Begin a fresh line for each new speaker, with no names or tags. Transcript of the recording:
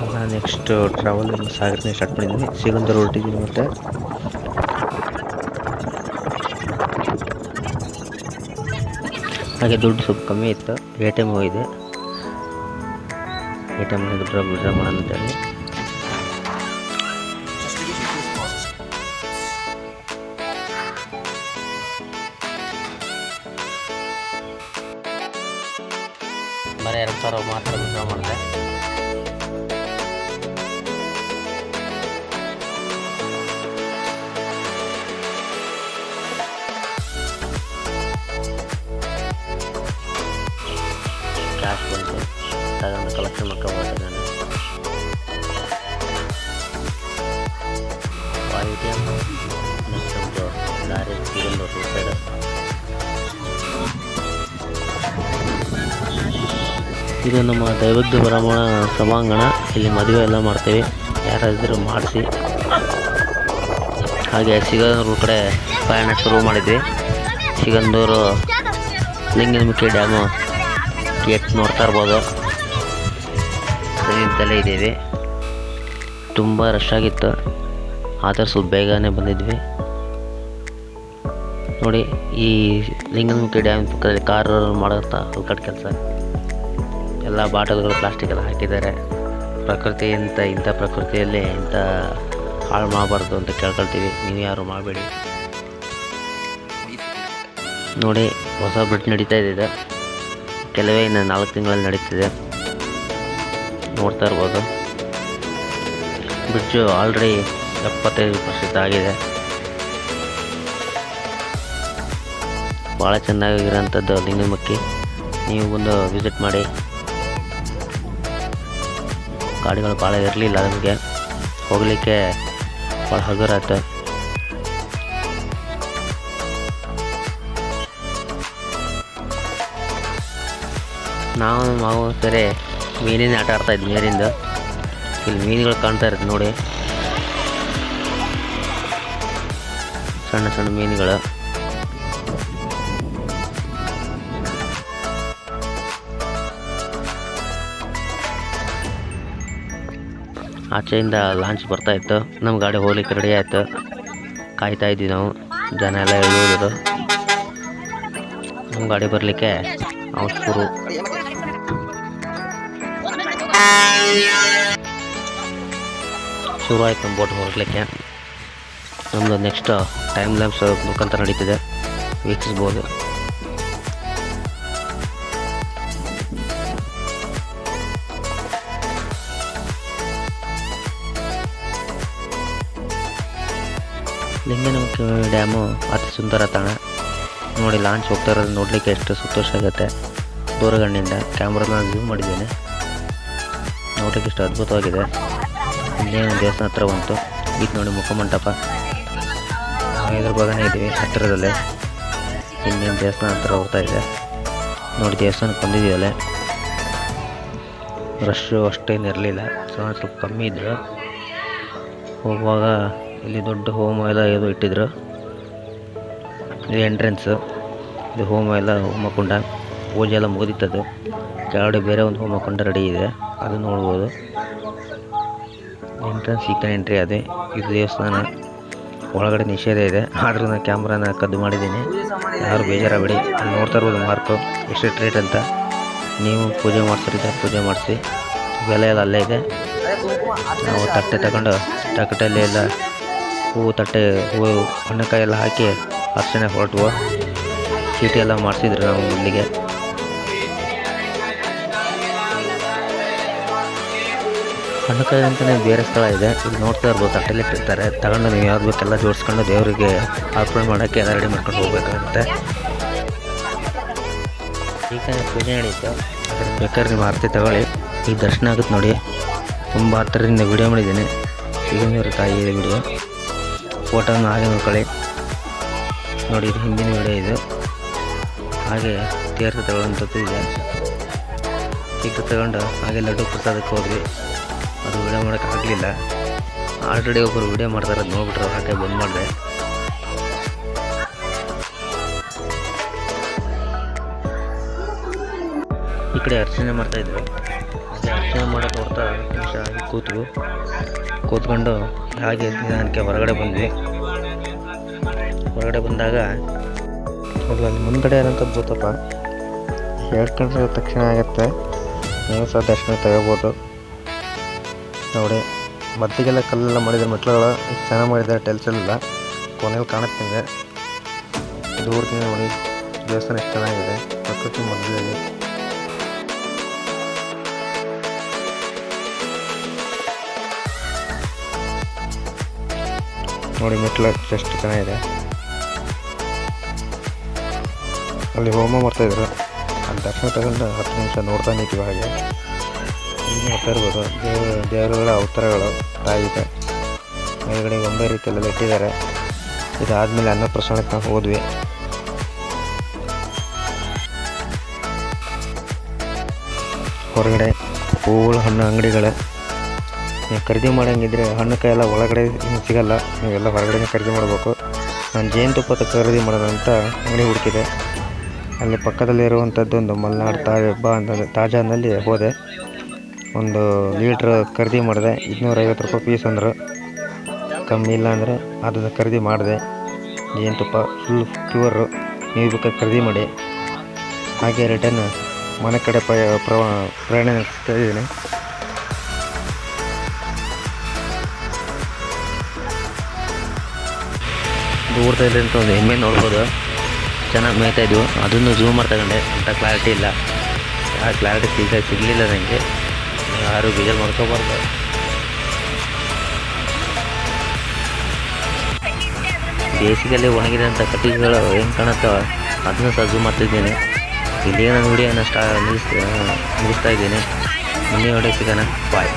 ನಾನು next travel ಸಾಗರನೇ start ಮಾಡಿದ್ದೀನಿ. ಸಿಗಂದೂರು ಹೊರಟಿದ್ದೀನಿ. ಮತ್ತು ಹಾಗೆ ದುಡ್ಡು ಸ್ವಲ್ಪ ಕಮ್ಮಿ ಇತ್ತು. ಎ ಟಿ ಎಮ್ ಹೋಗಿದೆ. ಎ ಟಿ ಎಮ್ನ ದುಡ್ಡು ವಿಡ್ರಾ ಮಾಡೋಣ ಅಂತೇಳಿ ಬರೀ 2,000 ಮಾತ್ರ ವಿಡ್ರಾ ಮಾಡಿದೆ. ಕ್ಯಾಶ್ ಬಂತು, ತಗೊಂಡು ಕಲೆಕ್ಷನ್ ಮಾಡ್ಕೊಬೋದು. ನಾನು ಎ ಟಿ ಎಮ್ ನೆಕ್ಸ್ಟ್ ಒಂದು ಲಾರಿ ಸಿಗಂದೂರು ಸೈಡ್. ಇದು ನಮ್ಮ ದೈವಜ್ಞ ಬ್ರಾಹ್ಮಣ ಸಭಾಂಗಣ. ಇಲ್ಲಿ ಮದುವೆ ಎಲ್ಲ ಮಾಡ್ತೀವಿ. ಯಾರಾದರೂ ಮಾಡಿಸಿ. ಹಾಗೆ ಸಿಗಂದೂರು ಕಡೆ ಪ್ರಯಾಣ ಶುರು ಮಾಡಿದ್ವಿ. ಸಿಗಂದೂರು ಲಿಂಗನಮಕ್ಕಿ ಡ್ಯಾಮು ಗೇಟ್ ನೋಡ್ತಾ ಇರ್ಬೋದು. ನಿಂತಲೇ ಇದ್ದೀವಿ. ತುಂಬ ರಶ್ ಆಗಿತ್ತು, ಆದರೆ ಸ್ವಲ್ಪ ಬೇಗನೆ ಬಂದಿದ್ವಿ. ನೋಡಿ, ಈ ಲಿಂಗನಮಕ್ಕಿ ಡ್ಯಾಮ್ ಪಕ್ಕದಲ್ಲಿ ಕಾರ್ ಮಾಡುತ್ತಾ ಕಟ್ ಕೆಲಸ. ಎಲ್ಲ ಬಾಟಲ್ಗಳು ಪ್ಲಾಸ್ಟಿಕ್ ಎಲ್ಲ ಹಾಕಿದ್ದಾರೆ. ಪ್ರಕೃತಿ ಇಂಥ ಪ್ರಕೃತಿಯಲ್ಲಿ ಇಂಥ ಹಾಳು ಮಾಡಬಾರ್ದು ಅಂತ ಕೇಳ್ಕೊಳ್ತೀವಿ. ನೀವು ಯಾರು ಮಾಡಬೇಡಿ. ನೋಡಿ, ಹೊಸ ಬ್ರಿಡ್ಜ್ ನಡೀತಾ ಇದೆ. ಕೆಲವೇ ಇನ್ನು 4 ತಿಂಗಳಲ್ಲಿ ನಡೀತಿದೆ. ನೋಡ್ತಾ ಇರ್ಬೋದು. ಬ್ರಿಡ್ಜು ಆಲ್ರೆಡಿ 75% ಆಗಿದೆ. ಭಾಳ ಚೆನ್ನಾಗಿರೋಂಥದ್ದು ಲಿಂಗನಮಕ್ಕಿ. ನೀವು ಬಂದು ವಿಸಿಟ್ ಮಾಡಿ. ಗಾಡಿಗಳು ಭಾಳ ಇರಲಿಲ್ಲ, ನಮಗೆ ಹೋಗಲಿಕ್ಕೆ ಭಾಳ ಹಗುರ ಆಯ್ತು. ನಾವು ಸರಿ ಮೀನಿನ ಆಟ ಆಡ್ತಾಯಿದ್ವಿ ನೀರಿಂದ. ಇಲ್ಲಿ ಮೀನುಗಳು ಕಾಣ್ತಾ ಇರುತ್ತೆ ನೋಡಿ, ಸಣ್ಣ ಸಣ್ಣ ಮೀನುಗಳು. ಆಚೆಯಿಂದ ಲಾಂಚ್ ಬರ್ತಾಯಿತ್ತು. ನಮ್ಮ ಗಾಡಿ ಹೋಗ್ಲಿಕ್ಕೆ ರೆಡಿ ಆಯಿತು. ಕಾಯ್ತಾ ಇದ್ವಿ ನಾವು. ಜನ ಎಲ್ಲ ಇಳಿಯೋದ್ರು. ನಮ್ಮ ಗಾಡಿ ಬರಲಿಕ್ಕೆ ಶುರು. ಶುರು ಆಯ್ತು ನಮ್ಮ ಬೋಟ್ ಹೊರಡ್ಲಿಕ್ಕೆ. ನಮ್ಮದು ನೆಕ್ಸ್ಟ್ ಟೈಮ್ ಲ್ಯಾಬ್ಸ್ ಮುಖಾಂತರ ನಡೀತಿದೆ, ವೀಕ್ಷಿಸ್ಬೋದು. ಲಿಂಗನಮಕ್ಕಿ ಡ್ಯಾಮು ಅತಿ ಸುಂದರ ತಾಣ. ನೋಡಿ, ಲಾಂಚ್ ಹೋಗ್ತಾ ಇರೋದು ನೋಡಲಿಕ್ಕೆ ಎಷ್ಟು ಸಂತೋಷ ಆಗುತ್ತೆ. ದೂರಗಣ್ಣಿಂದ ಕ್ಯಾಮ್ರಾನ ಝೂಮ್ ಮಾಡಿದ್ದೇನೆ. ನೋಡಲಿಕ್ಕೆ ಇಷ್ಟು ಅದ್ಭುತವಾಗಿದೆ. ಇನ್ನೇನು ದೇವಸ್ಥಾನ ಹತ್ರ ಬಂತು. ಇದು ನೋಡಿ ಮುಖಮಂಟಪ. ನಾವು ಇದ್ರ ಭಾಗನೇ ಇದ್ದೀವಿ, ಹತ್ತಿರದಲ್ಲೇ. ಇನ್ನೇನು ದೇವಸ್ಥಾನ ಹತ್ರ ಹೋಗ್ತಾ ಇದೆ ನೋಡಿ. ದೇವಸ್ಥಾನಕ್ಕೆ ಬಂದಿದ್ದೀವಲ್ಲೇ. ರಶ್ಶು ಅಷ್ಟೇನು ಇರಲಿಲ್ಲ, ಸ್ವಲ್ಪ ಕಮ್ಮಿ ಇದ್ದರು. ಹೋಗುವಾಗ ಇಲ್ಲಿ ದೊಡ್ಡ ಹೋಮ ಎಲ್ಲ ಇದು ಇಟ್ಟಿದ್ರು. ಇದು ಎಂಟ್ರೆನ್ಸು. ಇದು ಹೋಮಕುಂಡ. ಪೂಜೆ ಎಲ್ಲ ಮುಗಿದಿತ್ತದು. ಕೆಳಗಡೆ ಬೇರೆ ಒಂದು ಹೋಮಕುಂಡ ರೆಡಿ ಇದೆ, ಅದು ನೋಡ್ಬೋದು. ಎಂಟ್ರೆನ್ಸ್ ಈ ಕಡೆ ಎಂಟ್ರಿ ಅದೇ. ಇದು ದೇವಸ್ಥಾನ. ಒಳಗಡೆ ನಿಷೇಧ ಇದೆ, ಆದರೂ ನಾನು ಕ್ಯಾಮ್ರಾನ ಕದ್ದು ಮಾಡಿದ್ದೀನಿ. ಯಾರು ಬೇಜಾರಾಗಬೇಡಿ. ಅಲ್ಲಿ ನೋಡ್ತಾ ಇರ್ಬೋದು ಮಾರ್ಕು, ಎಷ್ಟು ರೇಟ್ ಅಂತ. ನೀವು ಪೂಜೆ ಮಾಡಿಸಿದ್ರೆ ಪೂಜೆ ಮಾಡಿಸಿ. ಬೆಲೆ ಎಲ್ಲ ಅಲ್ಲೇ ಇದೆ. ನಾವು ತಟ್ಟೆ ತಗೊಂಡು ತಟ್ಟೆಯಲ್ಲಿ ಎಲ್ಲ ಹೂವು, ತಟ್ಟೆ ಹೂವು, ಹಣ್ಣುಕಾಯಿ ಎಲ್ಲ ಹಾಕಿ ಅರ್ಚನೆ ಹೊರಟುವು. ಚೀಟಿ ಎಲ್ಲ ಮಾಡಿಸಿದ್ರು ನಾವು ಇಲ್ಲಿಗೆ. ಹಣ್ಣುಕಾಯಿ ಅಂತಲೇ ಬೇರೆ ಸ್ಥಳ ಇದೆ. ಇಲ್ಲಿ ನೋಡ್ತಾ ಇರ್ಬೋದು, ತಟ್ಟೆಲಿ ಇಟ್ಟಿರ್ತಾರೆ. ತಗೊಂಡು ನೀವು ಯಾವ್ದು ಬೇಕೆಲ್ಲ ಜೋಡಿಸ್ಕೊಂಡು ದೇವರಿಗೆ ಅರ್ಪಣೆ ಮಾಡೋಕ್ಕೆ ಎಲ್ಲ ರೆಡಿ ಮಾಡ್ಕೊಂಡು ಹೋಗ್ಬೇಕಾಗುತ್ತೆ. ಈಗ ಪೂಜೆ ನಡೀತು. ಬೇಕಾದ್ರೆ ನೀವು ಆರತಿ ತಗೊಳ್ಳಿ. ಈಗ ದರ್ಶನ ಆಗುತ್ತೆ ನೋಡಿ. ತುಂಬ ಹತ್ತಿರದಿಂದ ವಿಡಿಯೋ ಮಾಡಿದ್ದೀನಿ. ಸಿಗಂದೂರು ತಾಯಿ ವಿಡಿಯೋ. ಫೋಟೋನ ಹಾಗೆ ನೋಡ್ಕೊಳ್ಳಿ ನೋಡಿ. ಇದು ಹಿಂದಿನ ವಿಡಿಯೋ ಇದು. ಹಾಗೆ ತೀರ್ಥ ತಗೊಳ್ಳೋಂಥದ್ದು ಇದೆ. ತೀರ್ಥ ತಗೊಂಡು ಹಾಗೆ ಲಡ್ಡು ಪ್ರಸಾದಕ್ಕೆ ಹೋದ್ವಿ. ಅದು ವಿಡಿಯೋ ಮಾಡೋಕ್ಕಾಗಲಿಲ್ಲ. ಆಲ್ರೆಡಿ ಒಬ್ಬರು ವಿಡಿಯೋ ಮಾಡ್ತಾರೆ, ಅದು ನೋಡ್ಬಿಟ್ರೆ ಹಾಗೆ ಬಂದ್ ಮಾಡಿದೆ. ಈ ಕಡೆ ಅರ್ಚನೆ ಮಾಡ್ತಾಯಿದ್ರು. ಅದೇ ದರ್ಶನ ಮಾಡೋದು ನೋಡ್ತಾ ನಿಮಿಷ ಕೂತ್ಕೊಂಡು ಹಾಗೆ ನಿಧಾನಕ್ಕೆ ಹೊರಗಡೆ ಬಂದ್ವಿ. ಹೊರಗಡೆ ಬಂದಾಗ ಅಲ್ಲಿ ಮುಂದ್ಗಡೆ ಇರೋಂಥ ಭೂತಪ್ಪ ಹೇಳ್ಕೊಂಡ್ರೆ ತಕ್ಷಣ ಆಗುತ್ತೆ. ನೀವು ಸಹ ದರ್ಶನ ತಗೋಬೋದು ನೋಡಿ. ಮದ್ದಿಗೆಲ್ಲ ಕಲ್ಲೆಲ್ಲ ಮಾಡಿದ್ದಾರೆ, ಮೆಟ್ಲುಗಳು ಚೆನ್ನಾಗಿ ಮಾಡಿದ್ದಾರೆ, ಟೆಲ್ಸ್ ಎಲ್ಲ ಕೊನೆಯಲ್ಲಿ ಕಾಣುತ್ತೆ ನಿಮಗೆ. ದೂರದಿಂದ ನೋಡಿ ದೇವಸ್ಥಾನ ಎಷ್ಟು ಚೆನ್ನಾಗಿದೆ, ಪ್ರಕೃತಿ ಮಧ್ಯದಲ್ಲಿ. ನೋಡಿ ಮೆಟ್ಲು ಎಷ್ಟು ಚೆನ್ನಾಗಿದೆ. ಅಲ್ಲಿ ಹೋಮ ಮಾಡ್ತಾಯಿದ್ರು, ಅಲ್ಲಿ ದರ್ಶನ ತಗೊಂಡು 10 ನಿಮಿಷ ನೋಡ್ತಾ ನಿಂತೀವಿ. ಹಾಗೆ ಇಲ್ಲಿ ನೋಡ್ತಾ ಇರ್ಬೋದು ದೇವರುಗಳ ಅವತಾರಗಳು ತಾಯಿದೆ. ಮೇಲ್ಗಡೆ ಗೊಂಬೆ ರೀತಿಯಲ್ಲೆಲ್ಲ ಇಟ್ಟಿದ್ದಾರೆ. ಇದಾದಮೇಲೆ ಅನ್ನಪ್ರಸನ್ನಕ್ಕೆ ನಾವು ಹೋದ್ವಿ. ಹೊರಗಡೆ ಹೂವುಗಳ ಹಣ್ಣು ಅಂಗಡಿಗಳು, ನೀವು ಖರೀದಿ ಮಾಡೋಂಗಿದ್ರೆ ಹಣ್ಣು ಕಾಯಿ ಎಲ್ಲ ಒಳಗಡೆ ಸಿಗಲ್ಲ, ನೀವೆಲ್ಲ ಹೊರಗಡೆ ಖರೀದಿ ಮಾಡಬೇಕು. ನಾನು ಜೇನುತುಪ್ಪದ ಖರೀದಿ ಮಾಡೋಣ ಅಂತ ಅಂಗಡಿ ಹುಡುಕಿದೆ. ಅಲ್ಲಿ ಪಕ್ಕದಲ್ಲಿರುವಂಥದ್ದು ಒಂದು ಮಲ್ನಾಡು ತಾಜಾನಲ್ಲಿ ಹೋದೆ. ಒಂದು ಲೀಟ್ರ್ ಖರೀದಿ ಮಾಡಿದೆ. 250 ರೂಪಾಯಿ ಪೀಸ್ ಅಂದರು. ಕಮ್ಮಿ ಇಲ್ಲ ಅಂದರೆ ಅದನ್ನು ಖರೀದಿ ಮಾಡಿದೆ. ಜೇನುತುಪ್ಪ ಫುಲ್ ಪ್ಯೂರು, ನೀವು ಬೇಕಾದ್ರೆ ಖರೀದಿ ಮಾಡಿ. ಹಾಗೆ ರಿಟರ್ನ್ ಮನೆ ಕಡೆ ಪ್ರಯಾಣ ಇದ್ದೀನಿ. ದೂರದಲ್ಲಿ ಅಂತ ಒಂದು ಎಮ್ಮೆ ನೋಡ್ಬೋದು, ಚೆನ್ನಾಗಿ ಮೇಯ್ತಾ ಇದ್ವು. ಅದನ್ನು ಝೂಮ್ ಮಾಡಿ ತಗೊಂಡೆ, ಅಂತ ಕ್ಲಾರಿಟಿ ಇಲ್ಲ. ಆ ಕ್ಲಾರಿಟಿ ಸಿಗಲಿಲ್ಲ ನನಗೆ. ಯಾರು ಬೇಜಾರು ಮಾಡ್ಕೋಬಾರ್ದು. ಬೇಸಿಗೆಯಲ್ಲಿ ಒಣಗಿದಂಥ ಕಟ್ಟಿಗೆಗಳು ಹೆಂಗೆ ಕಾಣುತ್ತೋ ಅದನ್ನು ಸಹ ಝೂಮ್ ಮಾಡ್ತಿದ್ದೀನಿ. ಇಲ್ಲಿಗೆ ನಾನು ವಿಡಿಯೋನ ಮುಗಿಸ್ತಾ ಇದ್ದೀನಿ. ಮುಂದಿನ ವಿಡಿಯೋ ಸಿಗೋಣ. ಬಾಯ್.